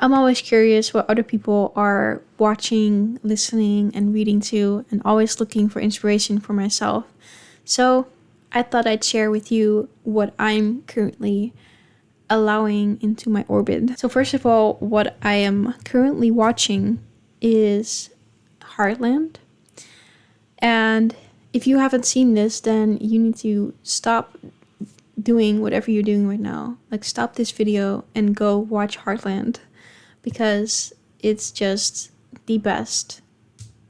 I'm always curious what other people are watching, listening, and reading to, and always looking for inspiration for myself. So I thought I'd share with you what I'm currently allowing into my orbit. So first of all, what I am currently watching is Heartland. And if you haven't seen this, then you need to stop doing whatever you're doing right now. Like, stop this video and go watch Heartland, because it's just the best.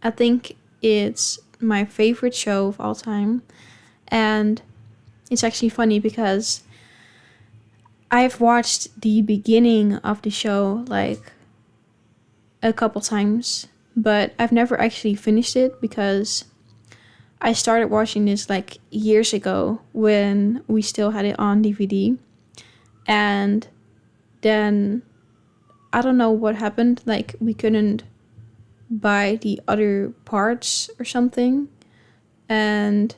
I think it's my favorite show of all time. And it's actually funny because I've watched the beginning of the show like a couple times, but I've never actually finished it because I started watching this like years ago when we still had it on DVD. And then I don't know what happened. Like, we couldn't buy the other parts or something. And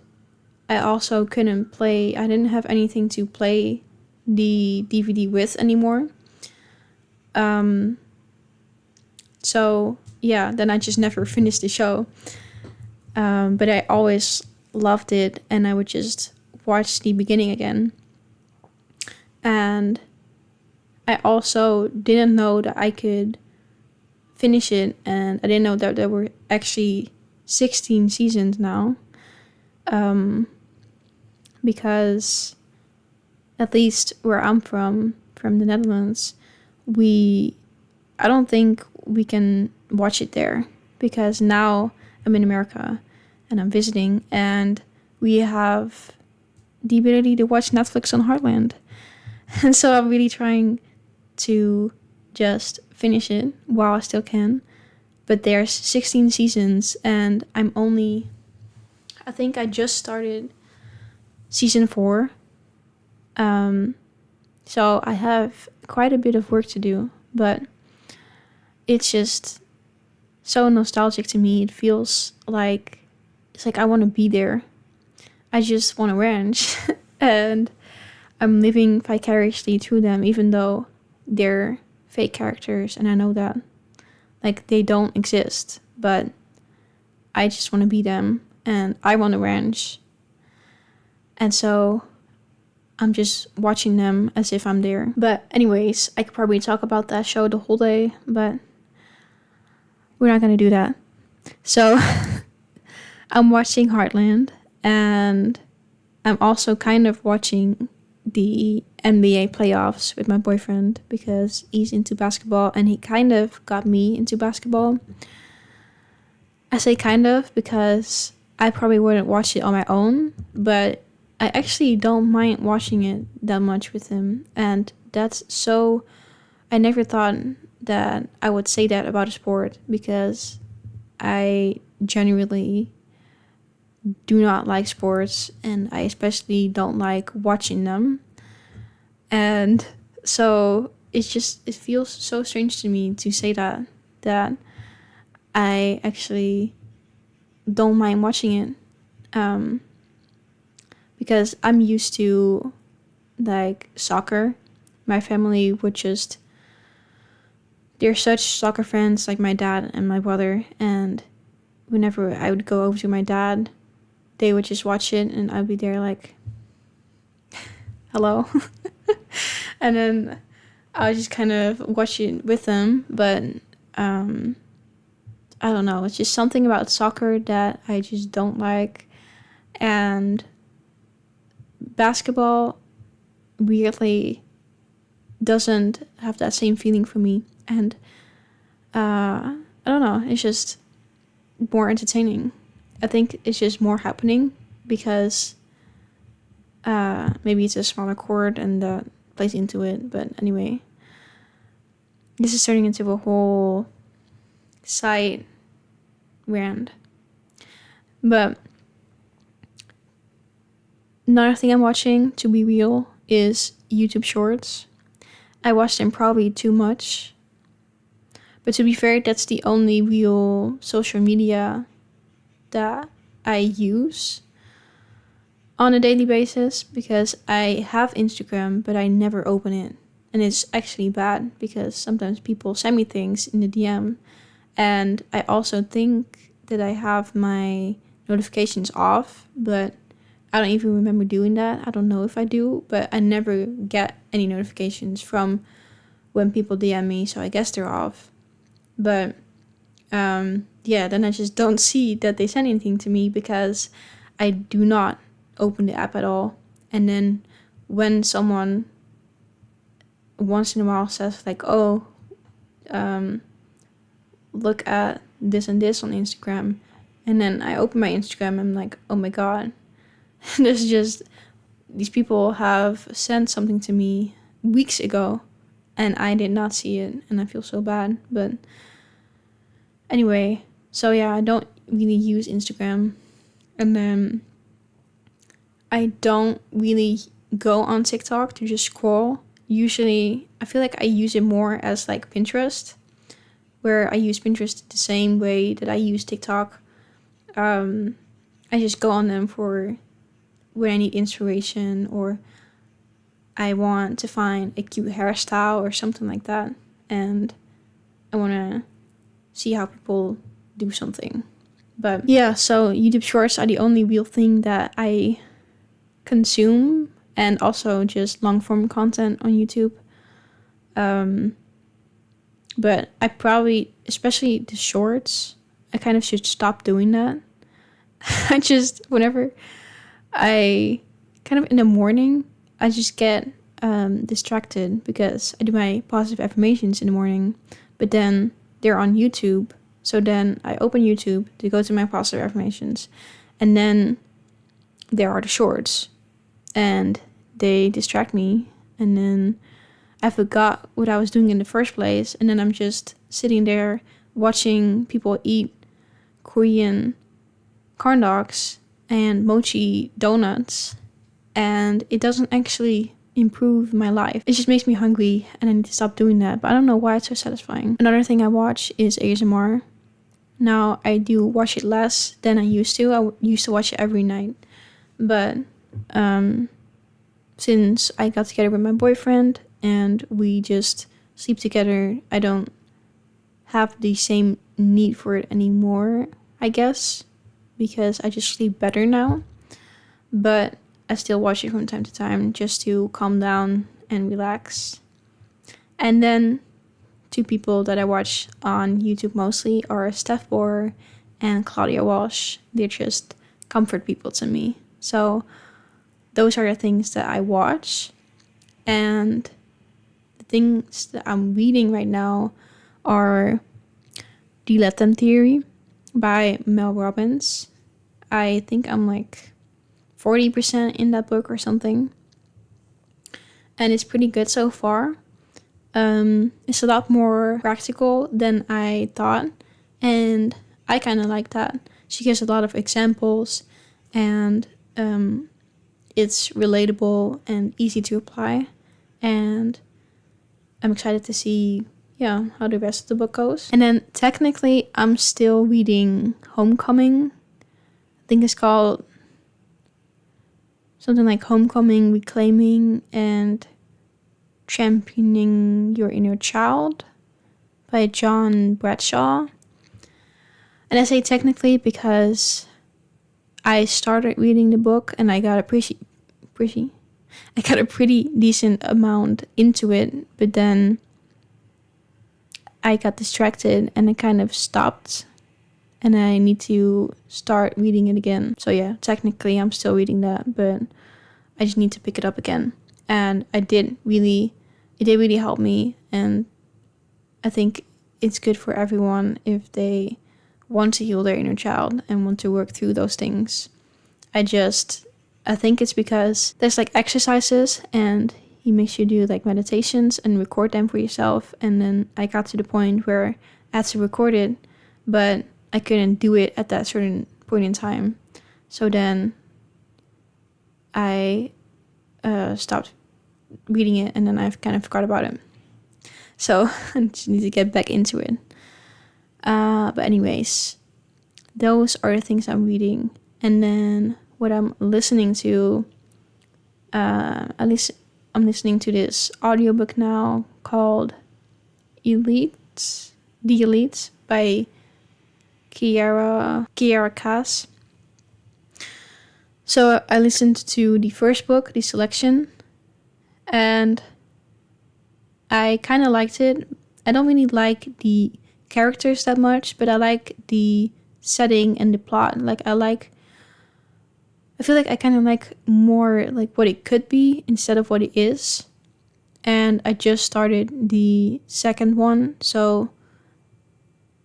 I also couldn't play. I didn't have anything to play the DVD with anymore. So yeah, then I just never finished the show. But I always loved it, and I would just watch the beginning again. And I also didn't know that I could finish it, and I didn't know that there were actually 16 seasons now. Because at least where I'm from the Netherlands, I don't think we can watch it there, because now I'm in America and I'm visiting, and we have the ability to watch Netflix on Heartland. And so I'm really trying to just finish it while I still can. But there's 16 seasons, and I think I just started season 4. So I have quite a bit of work to do, but it's just so nostalgic to me. It feels like it's like I want to be there. I just want a ranch. And I'm living vicariously through them, even though they're fake characters, and I know that. Like, they don't exist, but I just want to be them, and I want a ranch. And so I'm just watching them as if I'm there. But anyways, I could probably talk about that show the whole day, but we're not going to do that. So I'm watching Heartland, and I'm also kind of watching the NBA playoffs with my boyfriend because he's into basketball, and he kind of got me into basketball. I say kind of because I probably wouldn't watch it on my own, but I actually don't mind watching it that much with him. And that's so, I never thought that I would say that about a sport, because I genuinely do not like sports, and I especially don't like watching them. And so it feels so strange to me to say that I actually don't mind watching it. Because I'm used to like soccer. My family would they're such soccer fans, like my dad and my brother, and whenever I would go over to my dad, they would just watch it, and I'd be there like, hello. And then I would just kind of watch it with them. But I don't know, it's just something about soccer that I just don't like. And basketball weirdly doesn't have that same feeling for me. And I don't know, it's just more entertaining. I think it's just more happening because maybe it's a smaller court and that plays into it. But anyway, this is turning into a whole side rant. But another thing I'm watching, to be real, is YouTube Shorts. I watch them probably too much. But to be fair, that's the only real social media that I use on a daily basis, because I have Instagram, but I never open it. And it's actually bad because sometimes people send me things in the DM. And I also think that I have my notifications off, but I don't even remember doing that. I don't know if I do, but I never get any notifications from when people DM me, so I guess they're off. But yeah, then I just don't see that they send anything to me because I do not open the app at all. And then when someone once in a while says like, oh, look at this and this on Instagram, and then I open my Instagram and I'm like, oh my god, there's just these people have sent something to me weeks ago and I did not see it, and I feel so bad. But anyway, so yeah, I don't really use Instagram, and then I don't really go on TikTok to just scroll. Usually I feel like I use it more as like Pinterest, where I use Pinterest the same way that I use TikTok. I just go on them for when I need inspiration, or I want to find a cute hairstyle or something like that, and I want to see how people do something. But yeah, so YouTube Shorts are the only real thing that I consume, and also just long form content on YouTube. But I probably, especially the shorts, I kind of should stop doing that. I just, whenever I kind of in the morning, I just get distracted because I do my positive affirmations in the morning, but then they're on YouTube. So then I open YouTube to go to my positive affirmations, and then there are the shorts, and they distract me, and then I forgot what I was doing in the first place, and then I'm just sitting there watching people eat Korean corn dogs and mochi donuts, and it doesn't actually improve my life. It just makes me hungry, and I need to stop doing that, but I don't know why it's so satisfying. Another thing I watch is ASMR. Now, I do watch it less than I used to. I used to watch it every night, but since I got together with my boyfriend and we just sleep together, I don't have the same need for it anymore, I guess, because I just sleep better now. But I still watch it from time to time just to calm down and relax. And then two people that I watch on YouTube mostly are Steph Bohr and Claudia Walsh. They're just comfort people to me. So those are the things that I watch. And the things that I'm reading right now are The Let Them Theory by Mel Robbins. I think I'm like 40% in that book or something. And it's pretty good so far. It's a lot more practical than I thought. And I kind of like that. She gives a lot of examples, and it's relatable and easy to apply. And I'm excited to see, how the rest of the book goes. And then technically, I'm still reading Homecoming. I think it's called something like Homecoming, Reclaiming, and Championing Your Inner Child by John Bradshaw. And I say technically because I started reading the book and I got a pretty decent amount into it, but then I got distracted and it kind of stopped, and I need to start reading it again. So yeah, technically I'm still reading that, but I just need to pick it up again. And it did really help me, and I think it's good for everyone if they want to heal their inner child and want to work through those things. I think it's because there's like exercises, and he makes you do like meditations and record them for yourself. And then I got to the point where I had to record it, but I couldn't do it at that certain point in time. So then I stopped reading it, and then I've kind of forgot about it. So I just need to get back into it. But anyways, those are the things I'm reading. And then what I'm listening to, I'm listening to this audiobook now called The Elites by Kiara Cass. So I listened to the first book, The Selection, and I kind of liked it. I don't really like the characters that much, but I like the setting and the plot. I feel like I kind of like more like what it could be instead of what it is. And I just started the second one, so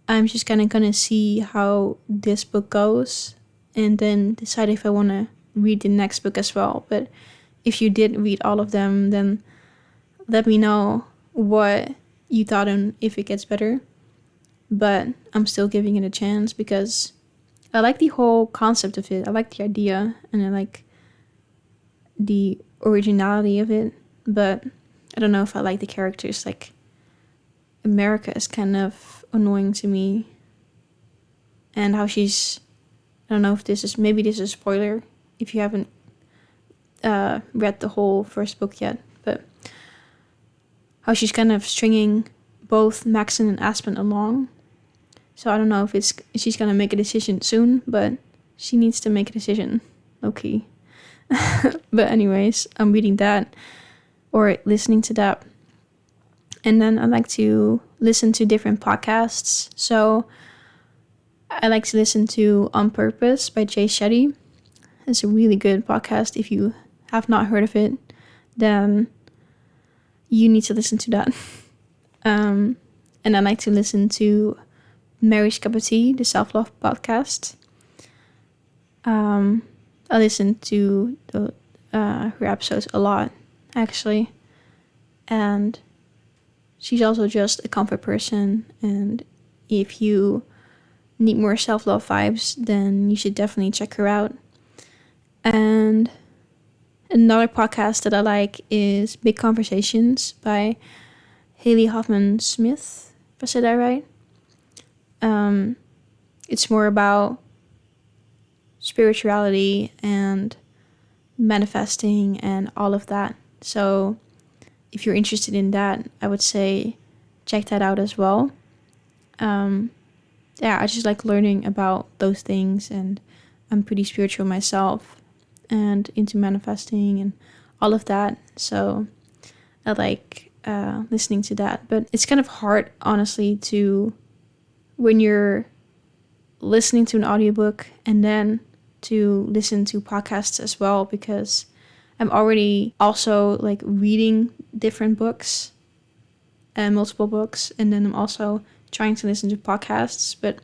I'm just kind of gonna see how this book goes and then decide if I want to read the next book as well. But if you did read all of them, then let me know what you thought and if it gets better. But I'm still giving it a chance because I like the whole concept of it. I like the idea and I like the originality of it. But I don't know if I like the characters. Like, America is kind of annoying to me. And how she's... I don't know if this is... Maybe this is a spoiler if you haven't read the whole first book yet. But how she's kind of stringing both Maxon and Aspen along. So I don't know if she's gonna make a decision soon, but she needs to make a decision. Okay. But anyways, I'm reading that or listening to that. And then I like to listen to different podcasts. So I like to listen to On Purpose by Jay Shetty. It's a really good podcast. If you have not heard of it, then you need to listen to that. And I like to listen to Mary's Cup of Tea, the self-love podcast. I listen to her episodes a lot, actually. And she's also just a comfort person. And if you need more self-love vibes, then you should definitely check her out. And another podcast that I like is Big Conversations by Haley Hoffman Smith, if I said that right. It's more about spirituality and manifesting and all of that. So if you're interested in that, I would say check that out as well. I just like learning about those things, and I'm pretty spiritual myself and into manifesting and all of that. So I like listening to that. But it's kind of hard, honestly, when you're listening to an audiobook and then to listen to podcasts as well, because I'm already also like reading different books and multiple books, and then I'm also trying to listen to podcasts. But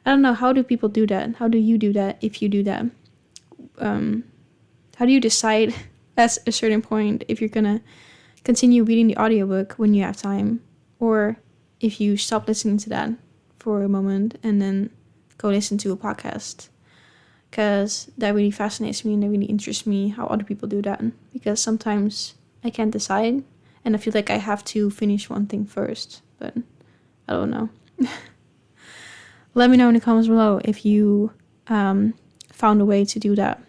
I don't know, how do people do that? How do you do that if you do that? How do you decide at a certain point if you're gonna continue reading the audiobook when you have time, or if you stop listening to that for a moment and then go listen to a podcast? Because that really fascinates me and that really interests me, how other people do that. Because sometimes I can't decide and I feel like I have to finish one thing first, but I don't know. Let me know in the comments below if you found a way to do that.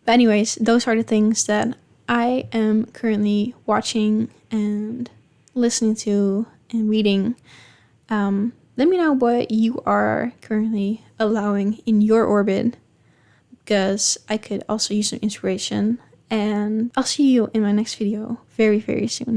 But anyways, those are the things that I am currently watching and listening to and reading. Let me know what you are currently allowing in your orbit, because I could also use some inspiration. And I'll see you in my next video very, very soon.